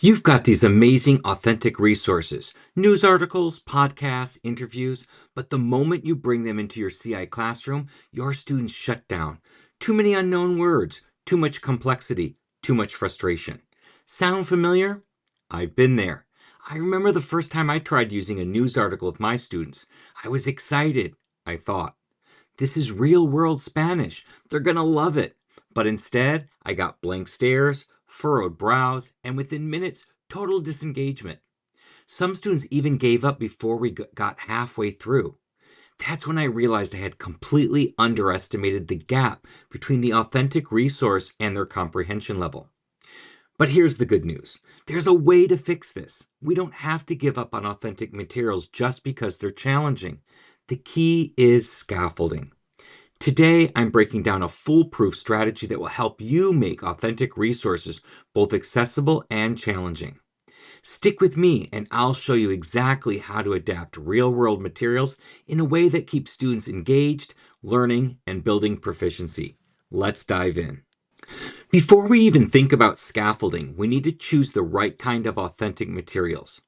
You've got these amazing, authentic resources, news articles, podcasts, interviews, but the moment you bring them into your CI classroom, your students shut down. Too many unknown words, too much complexity, too much frustration. Sound familiar? I've been there. I remember the first time I tried using a news article with my students. I was excited. I thought, this is real world Spanish. They're going to love it. But instead, I got blank stares, furrowed brows, and within minutes, total disengagement. Some students even gave up before we got halfway through. That's when I realized I had completely underestimated the gap between the authentic resource and their comprehension level. But here's the good news. There's a way to fix this. We don't have to give up on authentic materials just because they're challenging. The key is scaffolding. Today, I'm breaking down a foolproof strategy that will help you make authentic resources both accessible and challenging. Stick with me and I'll show you exactly how to adapt real-world materials in a way that keeps students engaged, learning, and building proficiency. Let's dive in. Before we even think about scaffolding, we need to choose the right kind of authentic materials.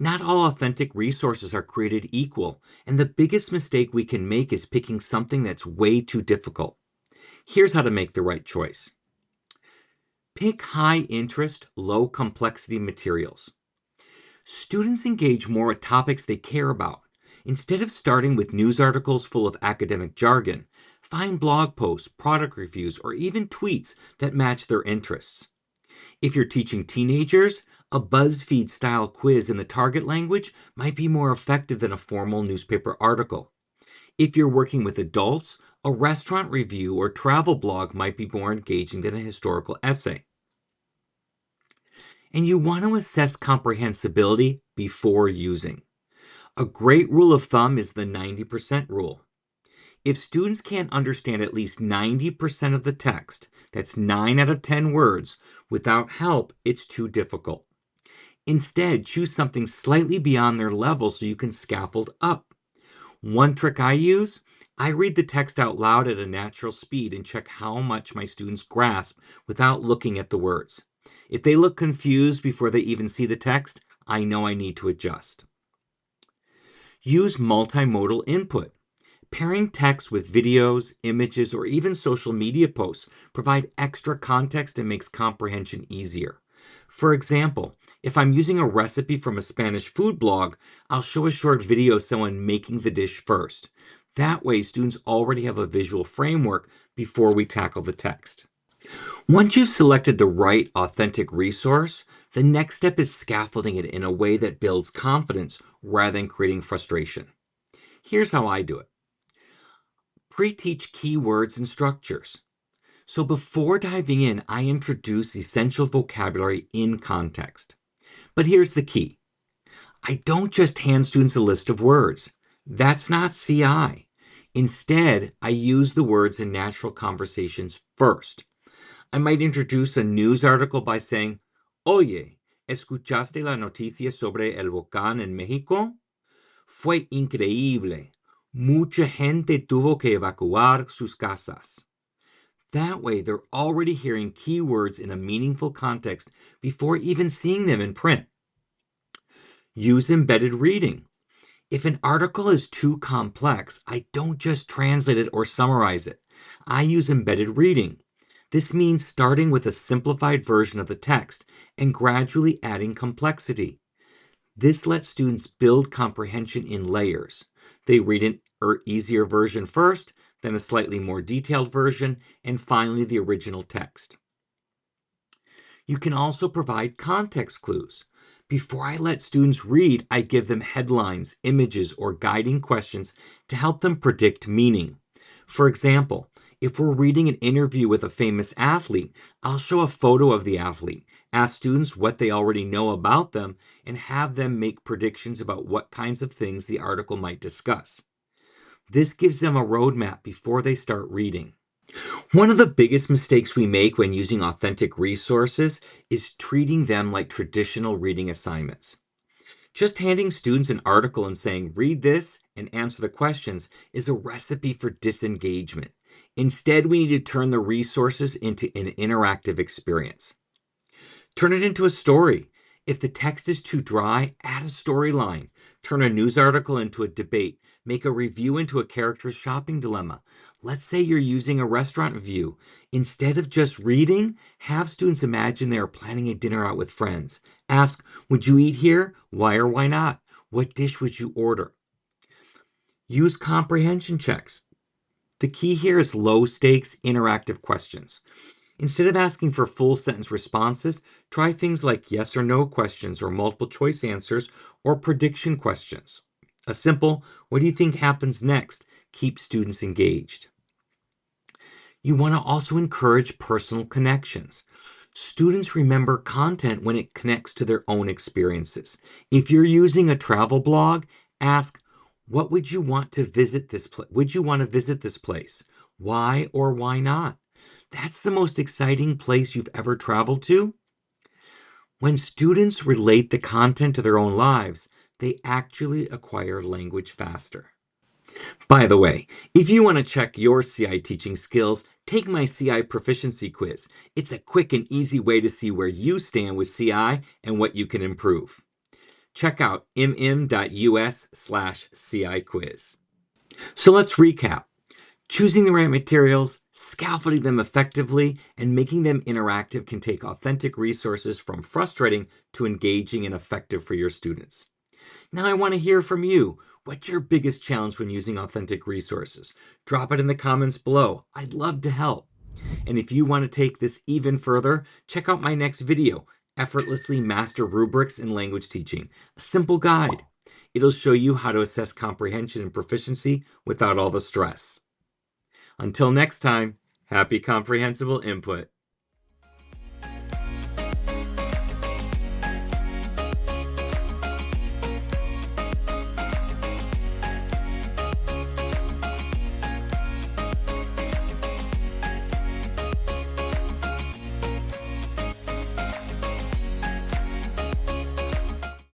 Not all authentic resources are created equal, and the biggest mistake we can make is picking something that's way too difficult. Here's how to make the right choice. Pick high interest, low complexity materials. Students engage more with topics they care about. Instead of starting with news articles full of academic jargon, find blog posts, product reviews, or even tweets that match their interests. If you're teaching teenagers, a BuzzFeed style quiz in the target language might be more effective than a formal newspaper article. If you're working with adults, a restaurant review or travel blog might be more engaging than a historical essay. And you want to assess comprehensibility before using. A great rule of thumb is the 90% rule. If students can't understand at least 90% of the text, that's 9 out of 10 words, without help, it's too difficult. Instead, choose something slightly beyond their level so you can scaffold up. One trick I use, I read the text out loud at a natural speed and check how much my students grasp without looking at the words. If they look confused before they even see the text, I know I need to adjust. Use multimodal input. Pairing text with videos, images, or even social media posts provide extra context and makes comprehension easier. For example, if I'm using a recipe from a Spanish food blog, I'll show a short video of someone making the dish first. That way, students already have a visual framework before we tackle the text. Once you've selected the right authentic resource, the next step is scaffolding it in a way that builds confidence rather than creating frustration. Here's how I do it. Pre-teach keywords and structures. So before diving in, I introduce essential vocabulary in context. But here's the key. I don't just hand students a list of words. That's not CI. Instead, I use the words in natural conversations first. I might introduce a news article by saying, Oye, ¿escuchaste la noticia sobre el volcán en México? Fue increíble. Mucha gente tuvo que evacuar sus casas. That way, they're already hearing keywords in a meaningful context before even seeing them in print. Use embedded reading. If an article is too complex, I don't just translate it or summarize it. I use embedded reading. This means starting with a simplified version of the text and gradually adding complexity. This lets students build comprehension in layers. They read an easier version first, then a slightly more detailed version, and finally the original text. You can also provide context clues. Before I let students read, I give them headlines, images, or guiding questions to help them predict meaning. For example, if we're reading an interview with a famous athlete, I'll show a photo of the athlete, ask students what they already know about them, and have them make predictions about what kinds of things the article might discuss. This gives them a roadmap before they start reading. One of the biggest mistakes we make when using authentic resources is treating them like traditional reading assignments. Just handing students an article and saying, read this and answer the questions is a recipe for disengagement. Instead, we need to turn the resources into an interactive experience. Turn it into a story. If the text is too dry, add a storyline. Turn a news article into a debate. Make a review into a character's shopping dilemma. Let's say you're using a restaurant review. Instead of just reading, have students imagine they are planning a dinner out with friends. Ask, would you eat here? Why or why not? What dish would you order? Use comprehension checks. The key here is low stakes, interactive questions. Instead of asking for full sentence responses, try things like yes or no questions or multiple choice answers or prediction questions. A simple, what do you think happens next, keeps students engaged. You want to also encourage personal connections. Students remember content when it connects to their own experiences. If you're using a travel blog, ask, what would you want to visit this place? Would you want to visit this place? Why or why not? That's the most exciting place you've ever traveled to. When students relate the content to their own lives, they actually acquire language faster. By the way, if you want to check your CI teaching skills, take my CI proficiency quiz. It's a quick and easy way to see where you stand with CI and what you can improve. Check out mm.us/CI quiz. So let's recap. Choosing the right materials, scaffolding them effectively, and making them interactive can take authentic resources from frustrating to engaging and effective for your students. Now I want to hear from you. What's your biggest challenge when using authentic resources? Drop it in the comments below. I'd love to help. And if you want to take this even further, check out my next video, Effortlessly Master Rubrics in Language Teaching, a simple guide. It'll show you how to assess comprehension and proficiency without all the stress. Until next time, happy comprehensible input.